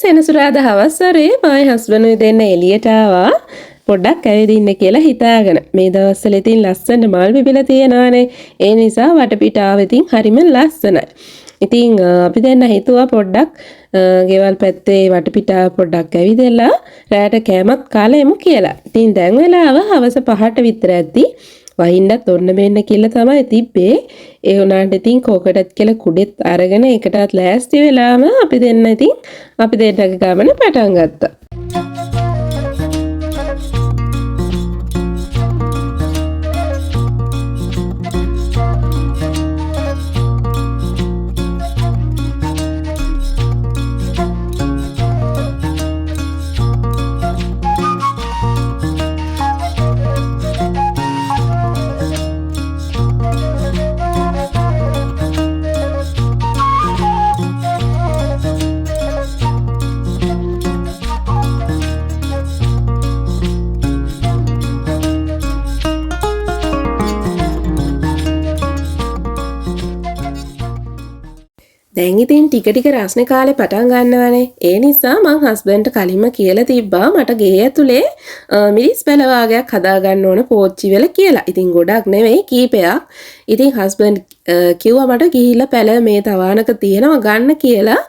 සෙනසුරාදා හවස්වරේ මයි හස්බන්ඩ් දෙන්න එළියට ආවා පොඩ්ඩක් ඇවිදින්න කියලා හිතාගෙන. මේ දවස්වල ඉතින් ලස්සන මල් පිපිලා තියෙනවානේ. ඒ නිසා වටපිටාව ඉතින් හරිම ලස්සනයි. ඉතින් අපි දැන් හිතුවා පොඩ්ඩක් ගෙවල් පැත්තේ වටපිටාව පොඩ්ඩක් ඇවිදලා රැට කෑමක් කාලා එමු කියලා. ඉතින් දැන් වෙලාව හවස 5ට විතර ඇද්දි වහින්නත් ඔන්න මෙන්න කියලා තමයි තිබ්බේ. ඒ උනාට ඉතින් කෝකටත් කියලා කුඩෙත් අරගෙන එකටත් ලෑස්ති වෙලාම අපි දෙන්න ඉතින් අපි දෙන්නගේ ගමන පටන් ගත්තා. දැන් ඉතින් ටික ටික රස්නේ කාලේ පටන් ගන්නවානේ. ඒ නිසා මං හස්බන්ඩ්ට කලින්ම කියලා තිබ්බා මට ගේ ඇතුලේ මිරිස් පැල වාගයක් හදා ගන්න ඕන පෝච්චි වෙල කියලා. ඉතින් ගොඩක් නෙවෙයි කීපයක්. ඉතින් හස්බන්ඩ් කිව්වා මට ගිහිල්ලා පැල මේ තවානක තියෙනවා ගන්න කියලා.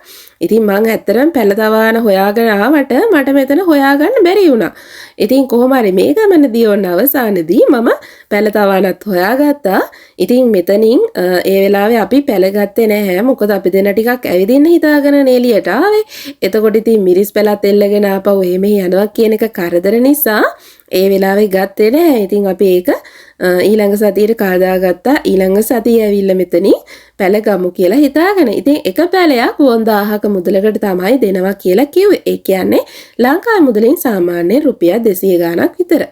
ඉතින් මං ඇත්තටම පැල තවාන හොයාගෙන ආවට මට මෙතන හොයාගන්න බැරි වුණා. ඉතින් කොහොම හරි මේ ගමනදී ඔන්න අවසානයේදී මම පැල තවානත් හොයාගත්තා. ඉතින් මෙතනින් ඒ වෙලාවේ අපි පැල ගත්තේ නැහැ. මොකද අපි දෙන්න ටිකක් ඇවිදින්න හිතාගෙන එළියට ආවේ. එතකොට ඉතින් මිරිස් පැලත් එල්ලගෙන ආපහු එහෙම යනවා කියන එක කරදර නිසා ඒ වෙලාවේ ගත්තේ නැහැ. ඉතින් අපි ඒක ඊළඟ සතියේ කාදාගත්තා. ඊළඟ සතියේ ඇවිල්ලා මෙතනින් පැල ගමු කියලා හිතාගෙන. ඉතින් එක පැලයක් වොන් 1000ක මුදලකට තමයි දෙනවා කියලා කිව්වේ. ඒ කියන්නේ ලංකාවේ මුදලින් සාමාන්‍ය රුපියල් 200 ගාණක් විතර.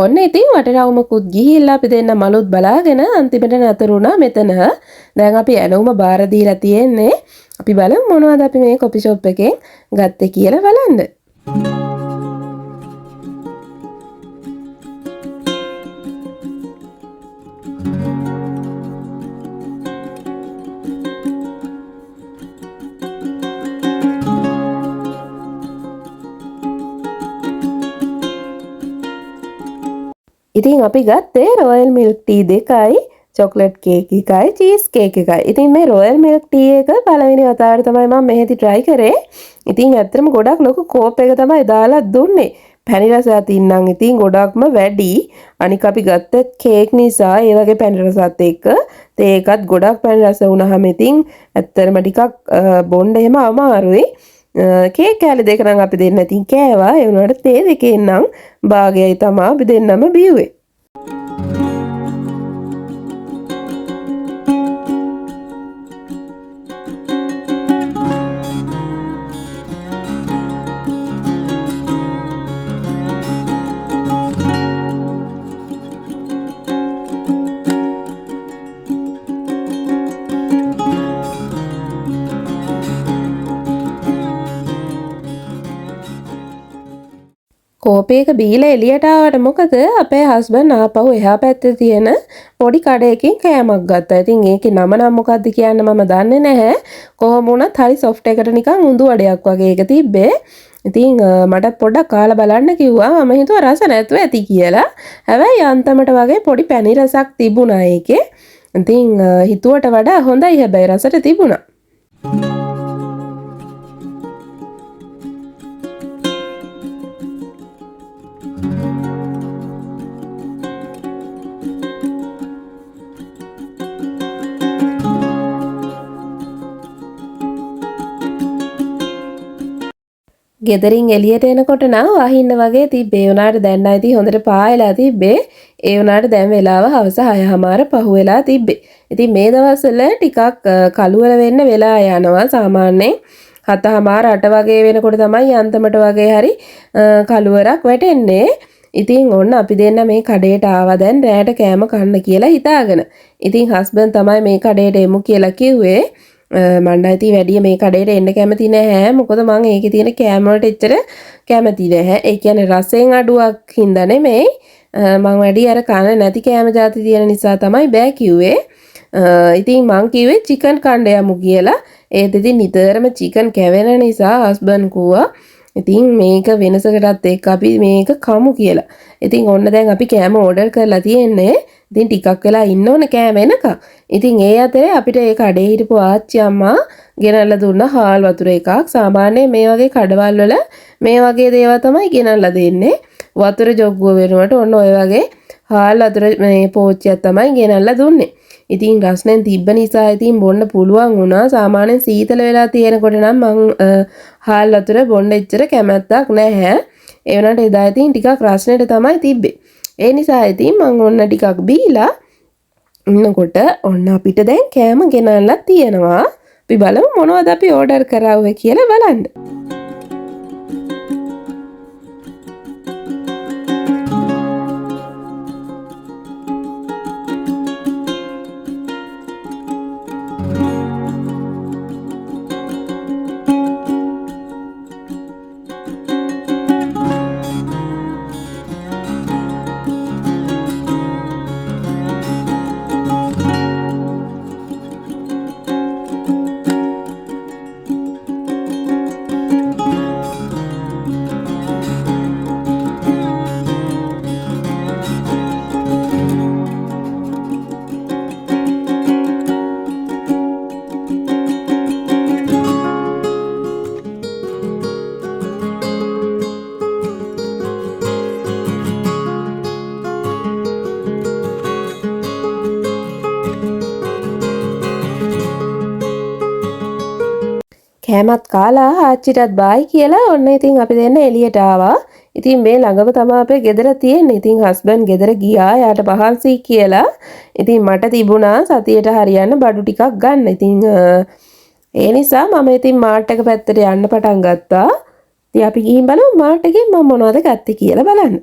ඔන්න ඉතින් වටරවුමකුත් ගිහිල්ලා අපි දෙන්න මලුත් බලාගෙන අන්තිමට නතරුණා මෙතන. දැන් අපි ඇණවුම බාර දීලා තියෙන්නේ. අපි බලමු මොනවද අපි මේ කොපි ෂොප් එකෙන් ගත්තේ කියලා බලන්න. ඉතින් අපි ගත්තේ රොයල් මිල්ක් ටී දෙකයි චොක්ලට් කේක් එකයි චීස් කේක් එකයි. ඉතින් මේ රොයල් මිල්ක් ටී එක පළවෙනි වතාවට තමයි මම මෙහෙදි try කරේ. ඉතින් ඇත්තටම ගොඩක් ලොකු කෝප් එක තමයි දාලා දුන්නේ. පැණි රස අතින්නම් ඉතින් ගොඩක්ම වැඩි. අනික අපි ගත්ත කේක් නිසා ඒ වගේ පැණි රසත් එක්ක තේ එකත් ගොඩක් පැණි රස වුණාම ඉතින් ඇත්තටම ටිකක් බොන්න එහෙම අමාරුයි. කේක් කෑලි දෙක නම් අපි දෙන්න ඉතින් කෑවා. ඒ වුණාට තේ දෙකෙන් නම් භාගයයි තමයි අපි දෙන්නම බිව්වේ. කෝපයක බීලා එළියට ආවට මොකද අපේ හස්බන්ඩ් ආපහු එහා පැත්තේ තියෙන පොඩි කඩේකින් කෑමක් ගත්තා. ඉතින් ඒකේ නම නම් මොකක්ද කියන්න මම දන්නේ නැහැ. කොහොම වුණත් හරි සොෆ්ට් එකට නිකන් උඳු වඩයක් වගේ ඒක තිබ්බේ. ඉතින් මට පොඩ්ඩක් කාලා බලන්න කිව්වා. මම හිතුවා රස නැතුව ඇති කියලා. හැබැයි අන්තිමට වගේ පොඩි පැණි රසක් තිබුණා ඒකේ. ඉතින් හිතුවට වඩා හොඳයි හැබැයි රසට තිබුණා. ගෙදරින් එළියට එනකොට නම් වහින්න වගේ තිබ්බේ. උනාට දැන් නැති හොඳට පායලා තිබ්බේ. ඒ උනාට දැන් වෙලාව හවස 6:00 පහු වෙලා තිබ්බේ. ඉතින් මේ දවස්වල ටිකක් කළුවර වෙන්න වෙලා යනවා. සාමාන්‍යයෙන් 7:00 8 වගේ වෙනකොට තමයි අන්තිමට වගේ හරි කළුවරක් වැටෙන්නේ. ඉතින් ඔන්න අපි දෙන්න මේ කඩේට ආවා දැන් රැයට කෑම කන්න කියලා හිතාගෙන. ඉතින් හස්බන්ඩ් තමයි මේ කඩේට එමු කියලා කිව්වේ. මණ්ඩායිති වැඩිය මේ කඩේට එන්න කැමති නැහැ. මොකද මම ඒකේ තියෙන කෑම වලට එච්චර කැමති නැහැ. ඒ කියන්නේ රසෙන් අඩුවක් හින්දා නෙමෙයි. මම වැඩි අර කන නැති කෑම જાති තියෙන නිසා තමයි බෑ කිව්වේ. ඉතින් මං කිව්වේ චිකන් කන්න යමු කියලා. ඒත් ඉතින් නිතරම චිකන් කැවෙන නිසා හස්බන්ඩ් කිව්වා ඉතින් මේක වෙනසකටත් එක්ක අපි මේක කමු කියලා. ඉතින් ඔන්න දැන් අපි කෑම ඕඩර් කරලා තියෙන්නේ. ඉතින් ටිකක් වෙලා ඉන්න ඕන කෑම එනකම්. ඉතින් ඒ අතරේ අපිට ඒ කඩේ හිටපු ආච්චි අම්මා ගෙනල්ලා දුන්නා හාල් වතුර එකක්. සාමාන්‍යයෙන් මේ වගේ කඩවල් වල මේ වගේ දේවල් තමයි ගෙනල්ලා දෙන්නේ. වතුර ජොග්ගුව වෙනුවට ඔන්න ඔය වගේ හාල් වතුර මේ පෝච්චියක් තමයි ගෙනල්ලා දුන්නේ. ඉතින් රස්නෙන් තිබ්බ නිසා ඉතින් බොන්න පුළුවන් වුණා. සාමාන්‍යයෙන් සීතල වෙලා තියෙනකොට නම් මං හාල් වතුර බොන්න එච්චර කැමැත්තක් නැහැ. ඒ වුණාට එදා ඉතින් ටිකක් රස්නෙට තමයි තිබ්බේ. ඒ නිසා ඉතින් මං ඔන්න ටිකක් බීලා ඉන්නකොට ඔන්න අපිට දැන් කෑම ගෙනල්ලා තියෙනවා. අපි බලමු මොනවද අපි ඕඩර් කරාවේ කියලා බලන්න. කෑමත් කාලා ආච්චිටත් බායි කියලා ඔන්න ඉතින් අපි දෙන්න එළියට ආවා. ඉතින් මේ ළඟම තමයි අපේ ගෙදර තියෙන්නේ. ඉතින් හස්බන්ඩ් ගෙදර ගියා යාට පහන්සි කියලා. ඉතින් මට තිබුණා සතියට හරියන්න බඩු ටිකක් ගන්න. ඉතින් ඒ නිසා මම ඉතින් මාර්ට් එක පැත්තට යන්න පටන් ගත්තා. ඉතින් අපි ගිහින් බලමු මාර්ට් එකෙන් මම මොනවද ගත්තේ කියලා බලන්න.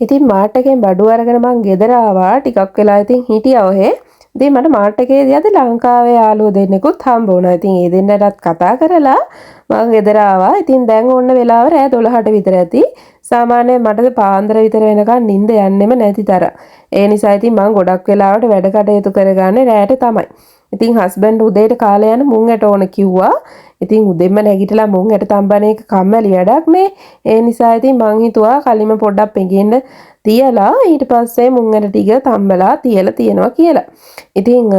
ඉතින් මාර්ට් එකෙන් බඩු අරගෙන මං ගෙදර ආවා. ටිකක් වෙලා ඉතින් හිටියා ඔහෙ. ඉතින් මට මාර්ට් එකේදී අද ලංකාවේ යාළුවෝ දෙන්නෙකුත් හම්බ වුණා. ඉතින් ඒ දෙන්නටත් කතා කරලා මං ගෙදර ආවා. ඉතින් දැන් ඕන්න වෙලාව රෑ 12ට විතර ඇති. සාමාන්‍යයෙන් මට පාන්දර විතර වෙනකන් නිින්ද යන්නෙම නැති තරම්. ඒ නිසා ඉතින් මං ගොඩක් වෙලාවට වැඩ කටයුතු කරගන්නේ රෑට තමයි. ඉතින් හස්බන්ඩ් උදේට කාලේ යන මුං ඇට ඕන කිව්වා. ඉතින් උදෙන්ම නැගිටලා මුං ඇට තම්බන එක කම්මැලි වැඩක් නේ. ඒ නිසා ඉතින් මං හිතුවා කලින්ම පොඩ්ඩක් පෙඟෙන්න තියලා ඊට පස්සේ මුං ඇට ටික තම්බලා තියලා තියනවා කියලා. ඉතින්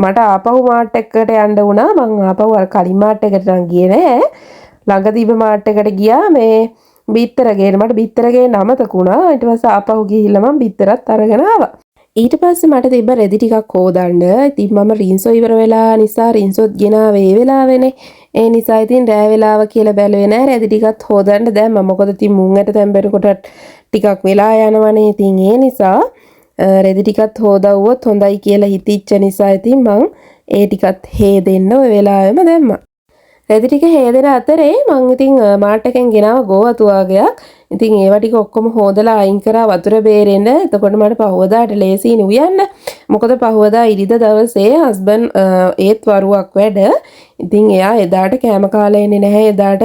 මට ආපහු මාර්ට් එකකට යන්න වුණා. මං ආපහු අර කලින් මාර්ට් එකට නම් ගියේ නෑ. ළඟ තිබ්බ මාර්ට් එකට ගියා මේ බිත්තර ගේන්න. මට බිත්තර ගේන්න අමතක වුණා. ඊට පස්සේ ආපහු ගිහිල්ලා මං බිත්තරත් අරගෙන ආවා. ඊට පස්සේ මට තිබ්බ රෙදි ටිකක් හොදන්න. ඉතින් මම රින්සෝ ඉවර වෙලා නිසා රින්සොත් ගෙනාවේ ඒ වෙලාවේනේ. ඒ නිසා ඉතින් රෑ වෙලාව කියලා බැලුවේ නෑ. රෙදි ටිකත් හොදන්න දැම්මා. මොකද ඉතින් මුං ඇට තැම්බෙනකොට ටිකක් වෙලා යනවනේ. ඉතින් ඒ නිසා රෙදි ටිකත් හොදවුවොත් හොඳයි කියලා හිතිච්ච නිසා ඉතින් මං ඒ ටිකත් හේදෙන්න ඔය වෙලාවෙම දැම්මා. රෙදි ටික හේදෙන අතරේ මං ඉතින් මාර්ට් එකෙන් ගෙනාව ගෝවතු වගේක්. ඉතින් ඒවා ටික ඔක්කොම හොදලා අයින් කරා වතුර බේරෙන්න. එතකොට මට පහවදාට ලේසියිනි උයන්න. මොකද පහවදා ඉරිදා දවසේ හස්බන්ඩ් ඒත් වරුවක් වැඩ. ඉතින් එයා එදාට කෑම කාලා එන්නේ නැහැ. එදාට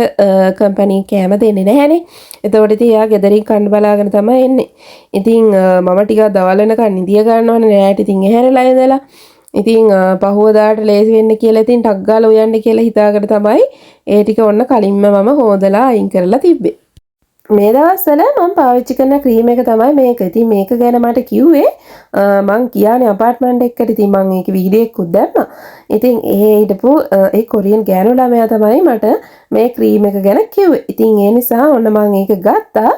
කම්පැනි කෑම දෙන්නේ නැහැනේ. එතකොට ඉතින් එයා ගෙදරින් කන්න බලාගෙන තමයි එන්නේ. ඉතින් මම ටිකක් දවල් වෙනකන් නිදිය ගන්නවනේ රැට. ඉතින් එහෙරලා ඉඳලා ඉතින් පහුවදාට ලේසි වෙන්න කියලා ඉතින් ටක් ගාලා උයන්න කියලා හිතාගෙන තමයි ඒ ටික ඔන්න කලින්ම මම හොදලා අයින් කරලා තිබ්බේ. මේ දවස්වල මම පාවිච්චි කරන ක්‍රීම් එක තමයි මේක. ඉතින් මේක ගැන මට කිව්වේ මං කියන්නේ අපාර්ට්මන්ට් එකකට ඉතින් මං ඒක වීඩියෝ එකකුත් දැම්මා. ඉතින් ඒ හිටපු ඒ කොරියන් ගෑනු ළමයා තමයි මට මේ ක්‍රීම් එක ගැන කිව්වේ. ඉතින් ඒ නිසා ඔන්න මං ඒක ගත්තා.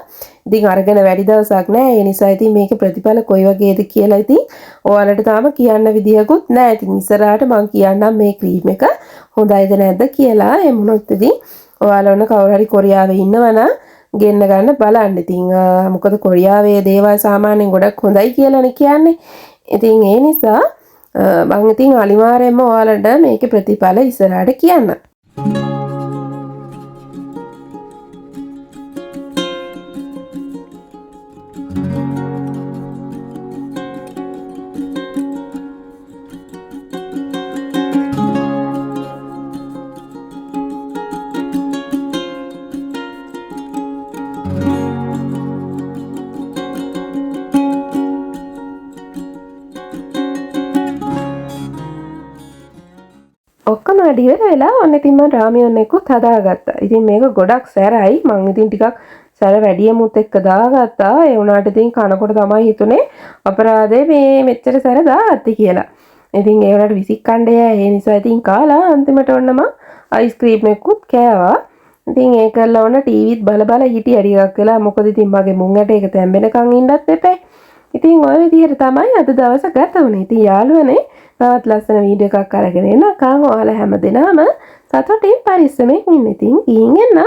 ඉතින් අරගෙන වැඩි දවසක් නෑ. ඒ නිසා ඉතින් මේකේ ප්‍රතිඵල කොයි වගේද කියලා ඉතින් ඔයාලට තාම කියන්න විදියකුත් නෑ. ඉතින් ඉස්සරහට මං කියන්නම් මේ ක්‍රීම් එක හොඳයිද නැද්ද කියලා. ඒ මොනොත් ඉතින් ඔයාලා ඔන්න කවුරු හරි කොරියාවේ ඉන්නවනම් ගෙන්න ගන්න බලන්න. ඉතින් මොකද කොරියාවේ දේවල් සාමාන්‍යයෙන් ගොඩක් හොඳයි කියලානේ කියන්නේ. ඉතින් ඒ නිසා මම ඉතින් අනිවාර්යයෙන්ම ඔයාලට මේකේ ප්‍රතිඵල ඉස්සරහට කියන්නම්. ඔක්කොම වැඩි වෙලා ඔන්න ඉතින් මම රාමියන් එකකුත් හදාගත්තා. ඉතින් මේක ගොඩක් සැරයි. මම ඉතින් ටිකක් සැර වැඩියමුත් එක්ක දාගත්තා. ඒ වුණාට ඉතින් කනකොට තමයි හිතුනේ අපරාධේ මේ මෙච්චර සැර දාගත්තේ කියලා. ඉතින් ඒ වලට විසික්කණ්ඩය ඒ නිසා ඉතින් කාලා අන්තිමට ඔන්න මම අයිස්ක්‍රීම් එකකුත් කෑවා. ඉතින් ඒකල්ලා ඔන්න ටීවීත් බල හිටියා ටිකක් වෙලා. මොකද ඉතින් මගේ මුං ඇට එක තැම්බෙනකන් ඉන්නත් එපා. ඉතින් ඔය විදිහට තමයි අද දවස ගත වුනේ. ඉතින් යාළුවනේ තවත් ලස්සන වීඩියෝ එකක් අරගෙන එනකන් ඔයාලා හැමදෙනාම සතුටින් පරිස්සමෙන් ඉන්න. ඉතින් ගිහින් එන්න.